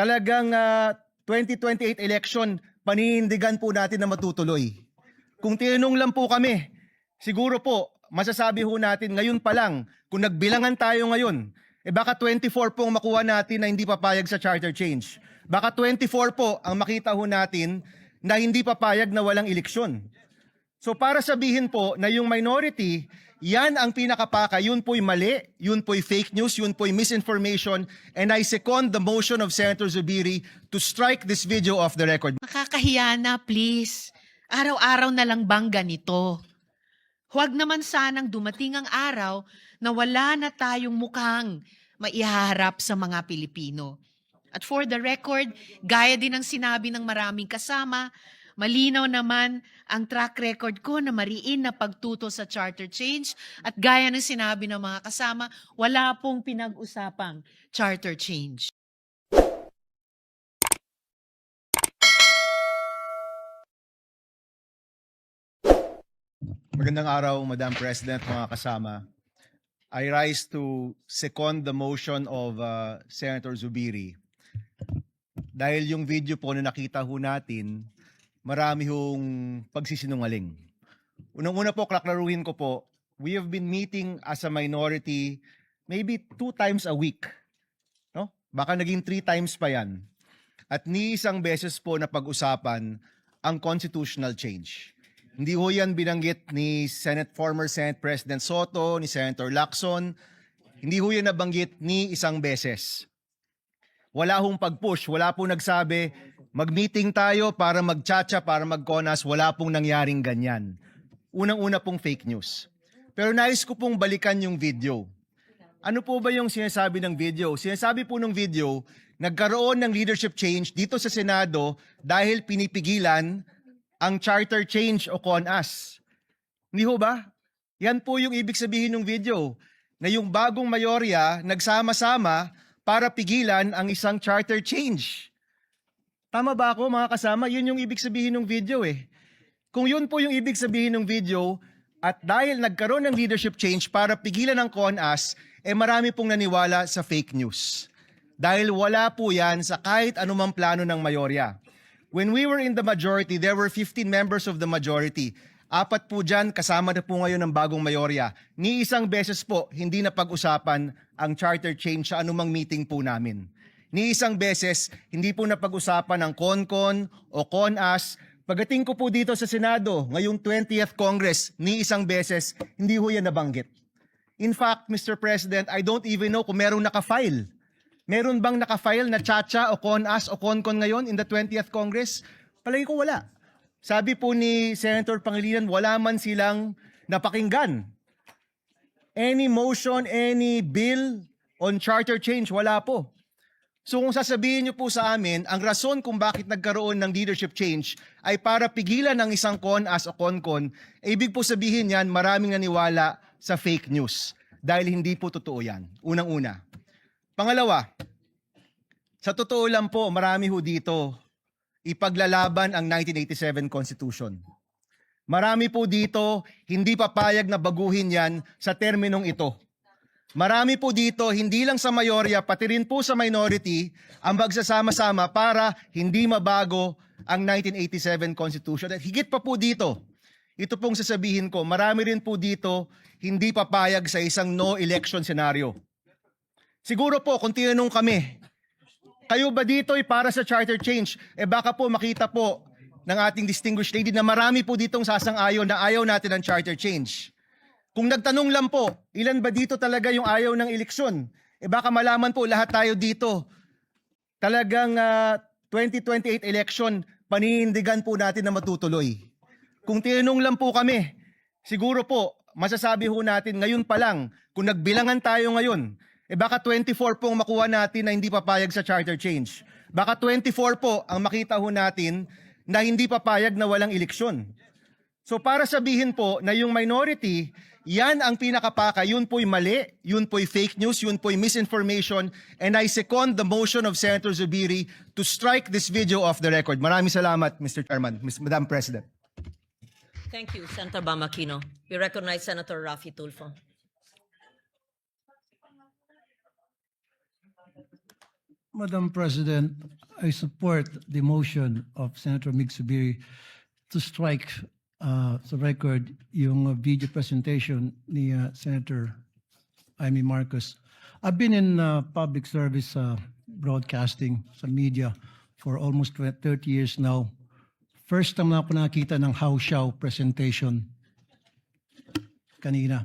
talagang 2028 election, paninindigan po natin na matutuloy. Kung tinanong lang po kami, siguro po, masasabi ho natin ngayon pa lang, kung nagbilangan tayo ngayon, baka 24 po ang makuha natin na hindi papayag sa charter change. Baka 24 po ang makita ho natin na hindi papayag na walang eleksyon. So para sabihin po na yung minority, yan ang pinakapaka, yun po'y mali, yun po'y fake news, yun po'y misinformation, and I second the motion of Senator Zubiri to strike this video off the record. Nakakahiya na, please. Araw-araw na lang bang ganito? Huwag naman sanang dumating ang araw na wala na tayong mukhang maihaharap sa mga Pilipino. At for the record, gaya din ng sinabi ng maraming kasama, malinaw naman ang track record ko na mariin na pagtuto sa charter change at gaya ng sinabi ng mga kasama, wala pong pinag-usapang charter change. Magandang araw, Madam President, mga kasama. I rise to second the motion of Senator Zubiri. Dahil yung video po na nakita ho natin, marami hong pagsisinungaling. Unang-una po, klaklaruhin ko po, we have been meeting as a minority maybe 2 times a week. No? Baka naging 3 times pa yan. At ni isang beses po na pag-usapan ang constitutional change. Hindi ho yan binanggit ni former Senate President Soto, ni Senator Lacson. Hindi ho yan nabanggit ni isang beses. Wala hong pag-push, wala pong nagsabi, mag-meeting tayo para mag-chacha, para mag-conas, wala pong nangyaring ganyan. Unang-una pong fake news. Pero nais ko pong balikan yung video. Ano po ba yung sinasabi ng video? Sinasabi po ng video, nagkaroon ng leadership change dito sa Senado dahil pinipigilan ang charter change o CONAS. Hindi ho ba? Yan po yung ibig sabihin ng video, na yung bagong mayorya nagsama-sama para pigilan ang isang charter change. Tama ba ako, mga kasama? Yun yung ibig sabihin ng video eh. Kung yun po yung ibig sabihin ng video, at dahil nagkaroon ng leadership change para pigilan ang CONAS, marami pong naniwala sa fake news. Dahil wala po yan sa kahit anumang plano ng mayorya. When we were in the majority, there were 15 members of the majority. 4 po dyan, kasama na po ngayon ng bagong mayorya. Ni isang beses po, hindi na pag-usapan ang charter change sa anumang meeting po namin. Ni isang beses, hindi po na pag-usapan ang CONCON o CONAS. Pagdating ko po dito sa Senado, ngayong 20th Congress, ni isang beses, hindi ho yan nabanggit. In fact, Mr. President, I don't even know kung merong nakafile. Meron bang nakafile na chacha o CONAS o CONCON ngayon in the 20th Congress? Palagi ko wala. Sabi po ni Senator Pangilinan, wala man silang napakinggan. Any motion, any bill on charter change, wala po. So kung sasabihin niyo po sa amin, ang rason kung bakit nagkaroon ng leadership change ay para pigilan ng isang CONAS o CONCON, ibig po sabihin yan, maraming naniwala sa fake news. Dahil hindi po totoo yan. Unang-una. Pangalawa, sa totoo lang po, marami ho dito ipaglalaban ang 1987 Constitution. Marami po dito hindi papayag na baguhin yan sa terminong ito. Marami po dito, hindi lang sa mayorya, pati rin po sa minority, ang magsasama-sama para hindi mabago ang 1987 Constitution. At higit pa po dito, ito pong sasabihin ko, marami rin po dito hindi papayag sa isang no election scenario. Siguro po, kung tinanong kami, kayo ba dito ay para sa charter change? Baka po makita po ng ating distinguished lady na marami po ditong sasang-ayon na ayaw natin ng charter change. Kung nagtanong lang po, ilan ba dito talaga yung ayaw ng eleksyon? Baka malaman po lahat tayo dito. Talagang 2028 election, paninindigan po natin na matutuloy. Kung tinanong lang po kami, siguro po, masasabi ho natin ngayon pa lang, kung nagbilangan tayo ngayon, baka 24 po ang makuha natin na hindi papayag sa charter change. Baka 24 po ang makita ho natin na hindi papayag na walang eleksyon. So para sabihin po na yung minority, yan ang pinakapaka, yun po'y mali, yun po'y fake news, yun po'y misinformation, and I second the motion of Senator Zubiri to strike this video off the record. Maraming salamat, Mr. Chairman, Madam President. Thank you, Senator Bamakino. We recognize Senator Raffy Tulfo. Madam President, I support the motion of Senator Mig Zubiri to strike sa record yung video presentation ni Senator Amy Marcos. I've been in public service broadcasting sa media for almost 30 years now. First time na ako nakita ng How presentation kanina.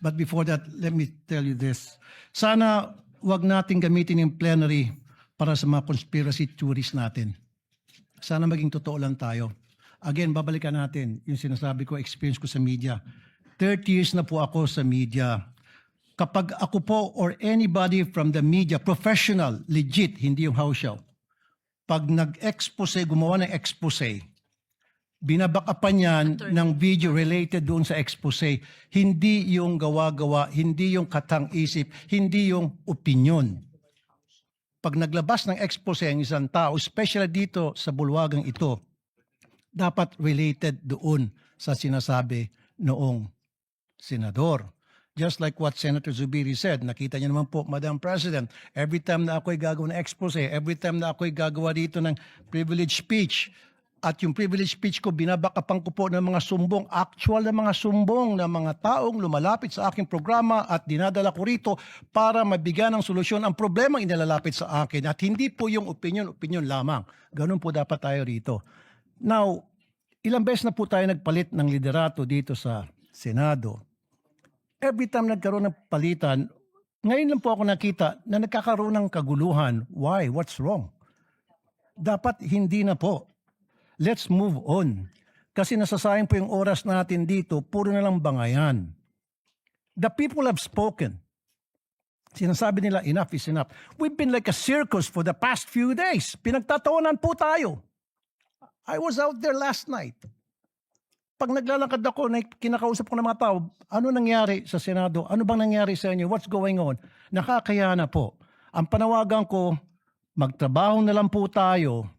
But before that, let me tell you this. Sana wag nating gamitin yung plenary para sa mga conspiracy theories natin. Sana maging totoo lang tayo. Again, babalikan natin yung sinasabi ko, experience ko sa media. 30 years na po ako sa media. Kapag ako po or anybody from the media, professional, legit, hindi yung house show, pag nag-expose, gumawa ng expose, binabakapan yan ng video related doon sa expose, hindi yung gawa-gawa, hindi yung katang-isip, hindi yung opinion. Pag naglabas ng expose ang isang tao, especially dito sa bulwagang ito, dapat related doon sa sinasabi noong senador. Just like what Senator Zubiri said, nakita niyo naman po, Madam President, every time na ako'y gagawa ng expose, every time na ako'y gagawa dito ng privilege speech, at yung privilege speech ko, binabakapan ko po ng mga sumbong, actual na mga sumbong ng mga taong lumalapit sa aking programa at dinadala ko rito para mabigyan ng solusyon ang problemang inilalapit sa akin. At hindi po yung opinion lamang. Ganun po dapat tayo rito. Now, ilang beses na po tayo nagpalit ng liderato dito sa Senado. Every time nagkaroon ng palitan, ngayon lang po ako nakita na nagkakaroon ng kaguluhan. Why? What's wrong? Dapat hindi na po. Let's move on. Kasi nasasayang po yung oras natin dito, puro na lang bangayan. The people have spoken. Sinasabi nila, enough is enough. We've been like a circus for the past few days. Pinagtatawanan po tayo. I was out there last night. Pag naglalakad ako, kinakausap ko ng mga tao, ano nangyari sa Senado? Ano bang nangyari sa inyo? What's going on? Nakakaya na po. Ang panawagan ko, magtrabaho na lang po tayo.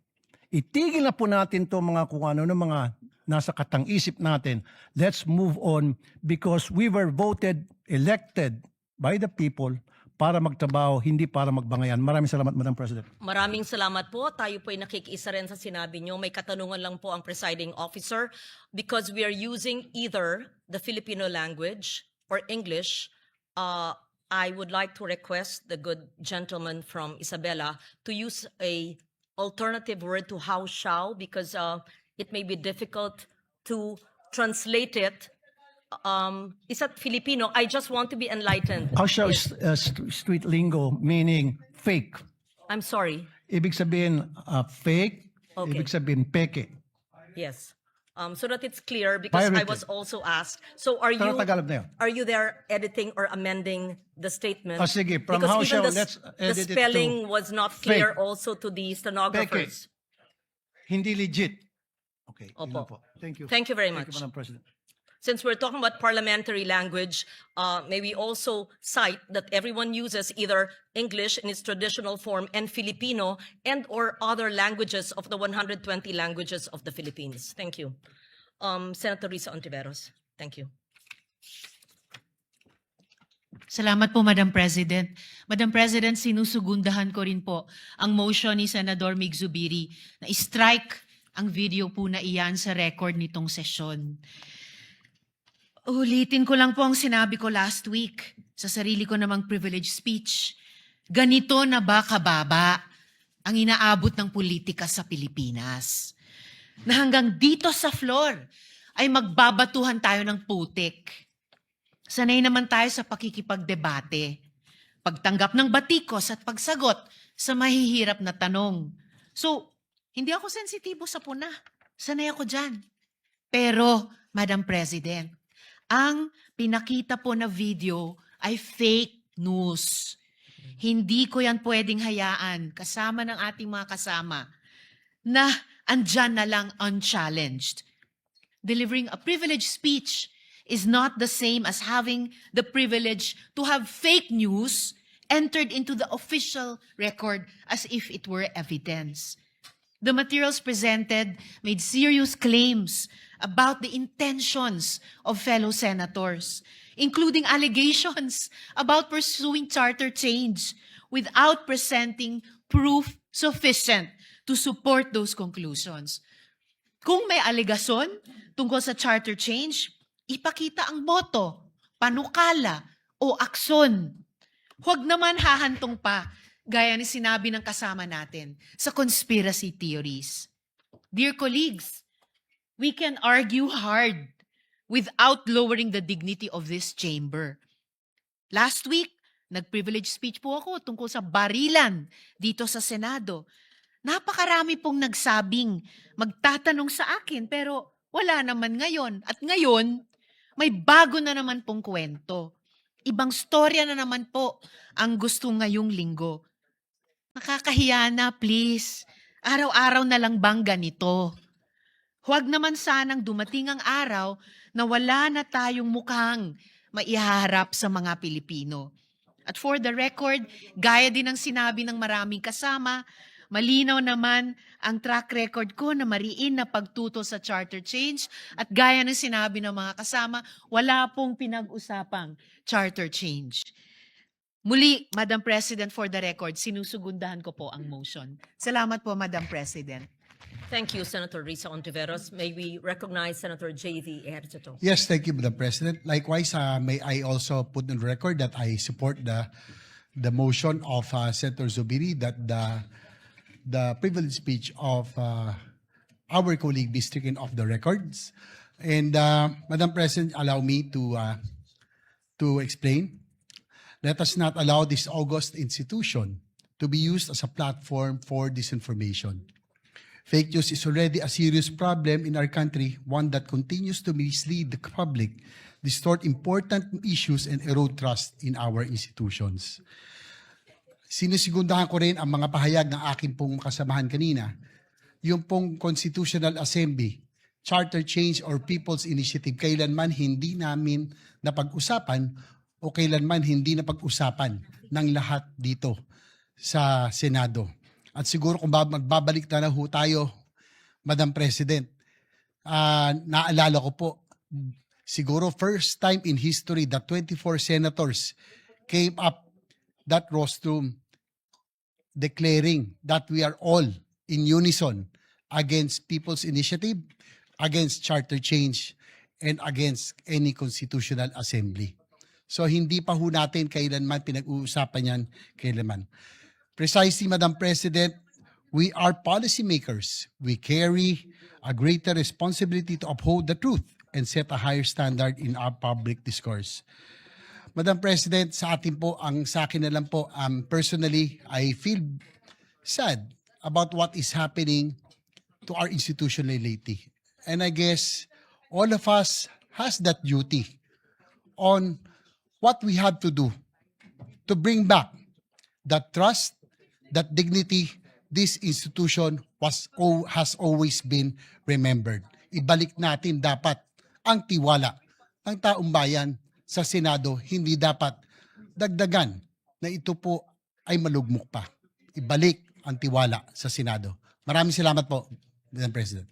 Itigil na po natin to mga kung ano ng mga nasa katang-isip natin. Let's move on because we were voted, elected by the people para magtrabaho, hindi para magbangayan. Maraming salamat, Madam President. Maraming salamat po. Tayo po ay nakikiisa rin sa sinabi nyo. May katanungan lang po ang presiding officer because we are using either the Filipino language or English. I would like to request the good gentleman from Isabela to use a alternative word to how shall because it may be difficult to translate it. Is that Filipino? I just want to be enlightened. How shall street lingo meaning fake? I'm sorry. Ibig sabihin fake, Okay. ibig sabihin peke. Yes. So that it's clear because I Pirated. was also asked. So are Pero Tagalog na yun. are you there editing or amending the statement? Sige, from Because how even shall, the, let's the edit it to spelling was not clear fake. also to the stenographers. Hindi legit. Okay, yun Opo. lang po. Thank you. Thank you very Thank much. you, Madam President. Since we're talking about parliamentary language, may we also cite that everyone uses either English in its traditional form and Filipino and or other languages of the 120 languages of the Philippines. Thank you. Senator Risa Ontiveros. Thank you. Salamat po, Madam President. Madam President, sinusugundahan ko rin po ang motion ni Senador Mig Zubiri na strike ang video po na iyan sa record nitong sesyon. Ulitin ko lang po ang sinabi ko last week sa sarili ko namang privilege speech. Ganito na ba kababa ang inaabot ng politika sa Pilipinas? Na hanggang dito sa floor ay magbabatuhan tayo ng putik. Sanay naman tayo sa pakikipagdebate, pagtanggap ng batikos at pagsagot sa mahihirap na tanong. So, hindi ako sensitibo sa puna. Sanay ako dyan. Pero, Madam President, ang pinakita po na video ay fake news. Hindi ko yan pwedeng hayaan kasama ng ating mga kasama na andyan na lang unchallenged. Delivering a privileged speech is not the same as having the privilege to have fake news entered into the official record as if it were evidence. The materials presented made serious claims about the intentions of fellow senators, including allegations about pursuing charter change without presenting proof sufficient to support those conclusions. Kung may alegasyon tungkol sa charter change, ipakita ang boto, panukala, o aksyon. Huwag naman hahantong pa, gaya ni sinabi ng kasama natin, sa conspiracy theories. Dear colleagues, we can argue hard without lowering the dignity of this chamber. Last week, nag-privilege speech po ako tungkol sa barilan dito sa Senado. Napakarami pong nagsabing magtatanong sa akin pero wala naman ngayon. At ngayon, may bago na naman pong kwento. Ibang storya na naman po ang gusto ngayong linggo. Nakakahiya na, please. Araw-araw na lang bang ganito? Huwag naman sanang dumating ang araw na wala na tayong mukhang maiharap sa mga Pilipino. At for the record, gaya din ng sinabi ng maraming kasama, malinaw naman ang track record ko na mariin na pagtuto sa charter change at gaya ng sinabi ng mga kasama, wala pong pinag-usapang charter change. Muli, Madam President, for the record, sinusugundahan ko po ang motion. Salamat po, Madam President. Thank you, Senator Risa Ontiveros. May we recognize Senator J.V. Ejercito. Yes, thank you, Madam President. Likewise, may I also put on record that I support the motion of Senator Zubiri that the privilege speech of our colleague be stricken off the records. And Madam President, allow me to explain. Let us not allow this august institution to be used as a platform for disinformation. Fake news is already a serious problem in our country, one that continues to mislead the public, distort important issues, and erode trust in our institutions. Sinisigundahan ko rin ang mga pahayag ng aking pong kasamahan kanina, yung pong Constitutional Assembly, Charter Change or People's Initiative, kailanman hindi namin napag-usapan o kailanman hindi napag-usapan ng lahat dito sa Senado. At siguro kung magbabalik na ho tayo, Madam President, naalala ko po, siguro first time in history that 24 senators came up that rostrum declaring that we are all in unison against People's Initiative, against Charter Change, and against any Constitutional Assembly. So hindi pa ho natin kailanman pinag-uusapan yan kailanman. Precisely, Madam President, we are policymakers. We carry a greater responsibility to uphold the truth and set a higher standard in our public discourse. Madam President, sa atin po, sa akin na lang po, personally, I feel sad about what is happening to our institution lately. And I guess all of us has that duty on what we have to do to bring back that trust, that dignity this institution has always been remembered. Ibalik natin dapat ang tiwala ng taong bayan sa Senado, hindi dapat dagdagan na ito po ay malugmok pa. Ibalik ang tiwala sa Senado. Maraming salamat po, Madam President.